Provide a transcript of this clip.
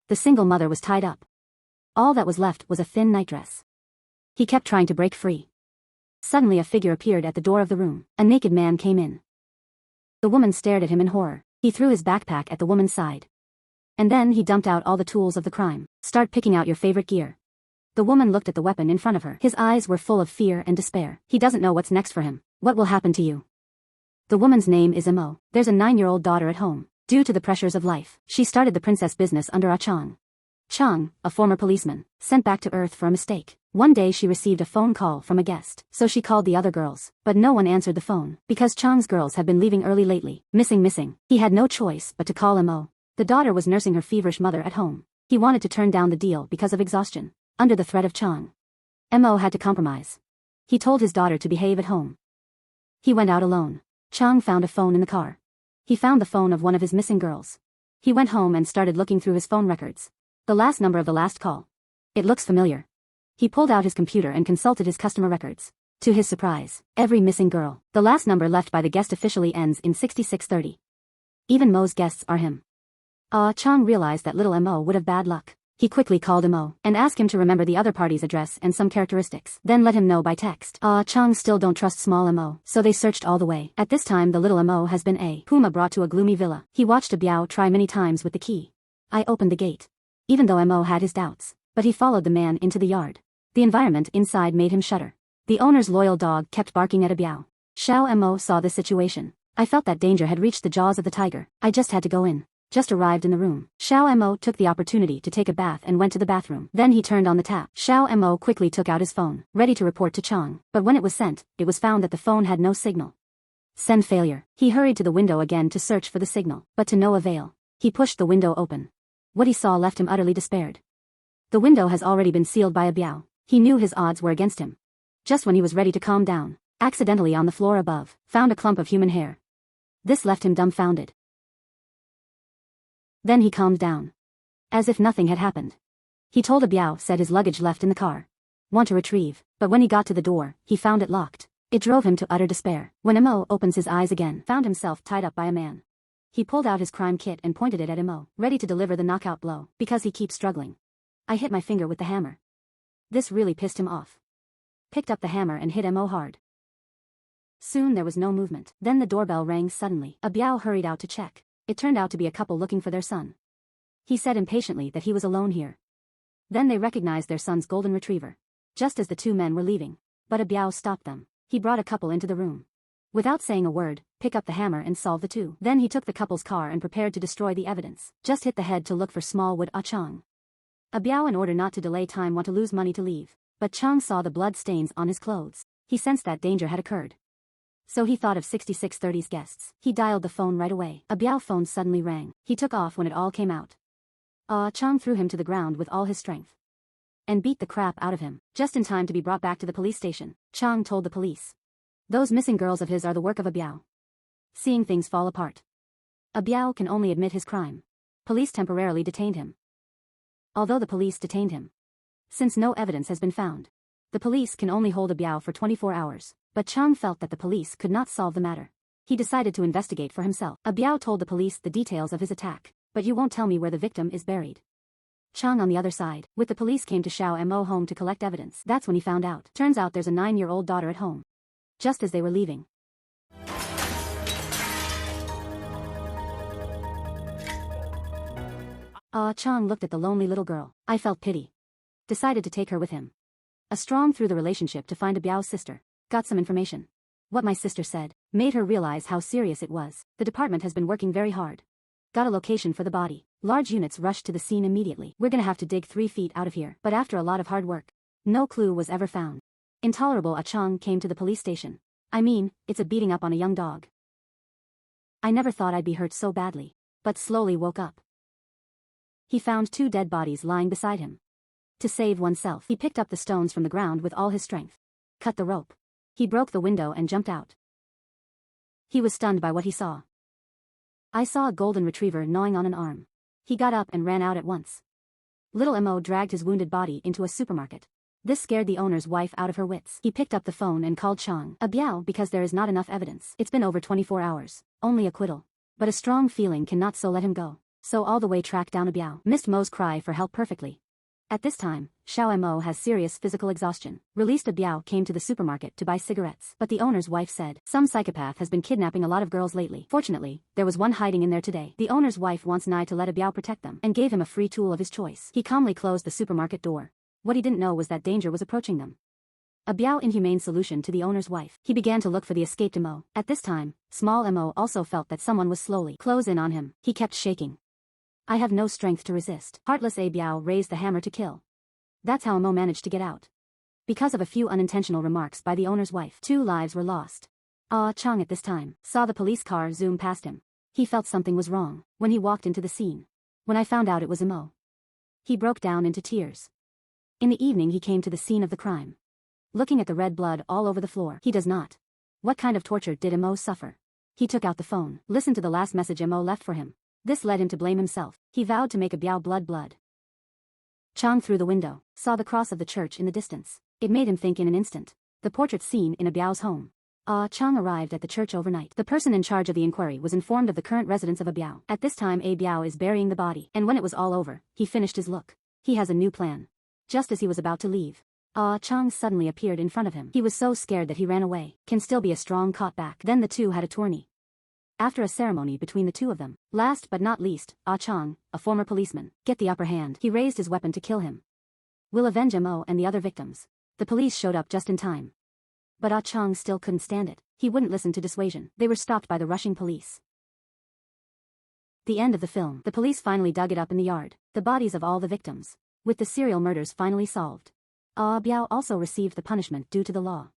The single mother was tied up. All that was left was a thin nightdress. He kept trying to break free. Suddenly a figure appeared at the door of the room. A naked man came in. The woman stared at him in horror. He threw his backpack at the woman's side. And then he dumped out all the tools of the crime. Start picking out your favorite gear. The woman looked at the weapon in front of her. His eyes were full of fear and despair. He doesn't know what's next for him. What will happen to you? The woman's name is Mo. There's a 9-year-old daughter at home. Due to the pressures of life, she started the princess business under Chang. Chang, a former policeman, sent back to Earth for a mistake. One day she received a phone call from a guest, so she called the other girls, but no one answered the phone, because Chang's girls had been leaving early lately, missing. He had no choice but to call Mo. The daughter was nursing her feverish mother at home. He wanted to turn down the deal because of exhaustion. Under the threat of Chang, Mo had to compromise. He told his daughter to behave at home. He went out alone. Chang found a phone in the car. He found the phone of one of his missing girls. He went home and started looking through his phone records. The last number of the last call. It looks familiar. He pulled out his computer and consulted his customer records. To his surprise, every missing girl, the last number left by the guest officially ends in 6630. Even Mo's guests are him. Chang realized that little Mo would have bad luck. He quickly called Mo and asked him to remember the other party's address and some characteristics, then let him know by text. Chang still don't trust small Mo, so they searched all the way. At this time the little Mo has been a Puma brought to a gloomy villa. He watched a Biao try many times with the key. I opened the gate. Even though Mo had his doubts, but he followed the man into the yard. The environment inside made him shudder. The owner's loyal dog kept barking at a Biao. Xiao Mo saw the situation. I felt that danger had reached the jaws of the tiger. I just had to go in. Just arrived in the room. Xiao Mo took the opportunity to take a bath and went to the bathroom. Then he turned on the tap. Xiao Mo quickly took out his phone, ready to report to Chang, but when it was sent, it was found that the phone had no signal. Send failure. He hurried to the window again to search for the signal, but to no avail. He pushed the window open. What he saw left him utterly despaired. The window has already been sealed by a Biao. He knew his odds were against him. Just when he was ready to calm down, accidentally on the floor above, found a clump of human hair. This left him dumbfounded. Then he calmed down. As if nothing had happened. He told a Biao said his luggage left in the car. Want to retrieve, but when he got to the door, he found it locked. It drove him to utter despair. When Mo opens his eyes again, found himself tied up by a man. He pulled out his crime kit and pointed it at Mo, ready to deliver the knockout blow, because he keeps struggling. I hit my finger with the hammer. This really pissed him off. Picked up the hammer and hit Mo hard. Soon there was no movement. Then the doorbell rang suddenly. A Biao hurried out to check. It turned out to be a couple looking for their son. He said impatiently that he was alone here. Then they recognized their son's golden retriever. Just as the two men were leaving. But a Biao stopped them. He brought a couple into the room. Without saying a word, pick up the hammer and solve the two. Then he took the couple's car and prepared to destroy the evidence. Just hit the head to look for Smallwood Chang. A Biao in order not to delay time want to lose money to leave. But Chang saw the blood stains on his clothes. He sensed that danger had occurred. So he thought of 6630's guests. He dialed the phone right away. A Biao phone suddenly rang. He took off when it all came out. Chang threw him to the ground with all his strength. And beat the crap out of him. Just in time to be brought back to the police station. Chang told the police. Those missing girls of his are the work of a Biao. Seeing things fall apart. A Biao can only admit his crime. Police temporarily detained him. Although the police detained him. Since no evidence has been found. The police can only hold a Biao for 24 hours. But Chang felt that the police could not solve the matter. He decided to investigate for himself. A Biao told the police the details of his attack. But you won't tell me where the victim is buried. Chang on the other side, with the police came to Xiao Mo home to collect evidence. That's when he found out. Turns out there's a 9-year-old daughter at home. Just as they were leaving. Chang looked at the lonely little girl. I felt pity. Decided to take her with him. A strong through the relationship to find a Biao's sister. Got some information. What my sister said made her realize how serious it was. The department has been working very hard. Got a location for the body. Large units rushed to the scene immediately. We're gonna have to dig 3 feet out of here. But after a lot of hard work, no clue was ever found. Intolerable Chang came to the police station. I mean, it's a beating up on a young dog. I never thought I'd be hurt so badly. But slowly woke up. He found 2 dead bodies lying beside him. To save oneself, he picked up the stones from the ground with all his strength. Cut the rope. He broke the window and jumped out. He was stunned by what he saw. I saw a golden retriever gnawing on an arm. He got up and ran out at once. Little Mo dragged his wounded body into a supermarket. This scared the owner's wife out of her wits. He picked up the phone and called Chang. A Biao because there is not enough evidence. It's been over 24 hours. Only acquittal. But a strong feeling cannot so let him go. so all the way tracked down a Biao. Missed Mo's cry for help perfectly. At this time, Xiao Mo has serious physical exhaustion. Released a Biao came to the supermarket to buy cigarettes, but the owner's wife said, "Some psychopath has been kidnapping a lot of girls lately. Fortunately, there was one hiding in there today." The owner's wife wants Nai to let a Biao protect them, and gave him a free tool of his choice. He calmly closed the supermarket door. What he didn't know was that danger was approaching them. A Biao inhumane solution to the owner's wife. He began to look for the escaped Mo. At this time, small Mo also felt that someone was slowly close in on him. He kept shaking. "I have no strength to resist." Heartless A Biao raised the hammer to kill. That's how Mo managed to get out. Because of a few unintentional remarks by the owner's wife, 2 lives were lost. Ah Chang at this time saw the police car zoom past him. He felt something was wrong when he walked into the scene. "When I found out it was Mo." He broke down into tears. In the evening he came to the scene of the crime. Looking at the red blood all over the floor, he does not. What kind of torture did Mo suffer? He took out the phone, listened to the last message Mo left for him. This led him to blame himself. He vowed to make a Biao blood. Chang through the window, saw the cross of the church in the distance. It made him think in an instant. The portrait seen in a Biao's home. Chang arrived at the church overnight. The person in charge of the inquiry was informed of the current residence of a Biao. At this time a Biao is burying the body, and when it was all over, he finished his look. He has a new plan. Just as he was about to leave, Chang suddenly appeared in front of him. He was so scared that he ran away. Can still be a strong caught back. Then the two had a tourney. After a ceremony between the two of them, last but not least, Chang, a former policeman, get the upper hand. He raised his weapon to kill him. Will avenge Mo and the other victims. The police showed up just in time. But Chang still couldn't stand it. He wouldn't listen to dissuasion. They were stopped by the rushing police. The end of the film. The police finally dug it up in the yard. The bodies of all the victims. With the serial murders finally solved. Biao also received the punishment due to the law.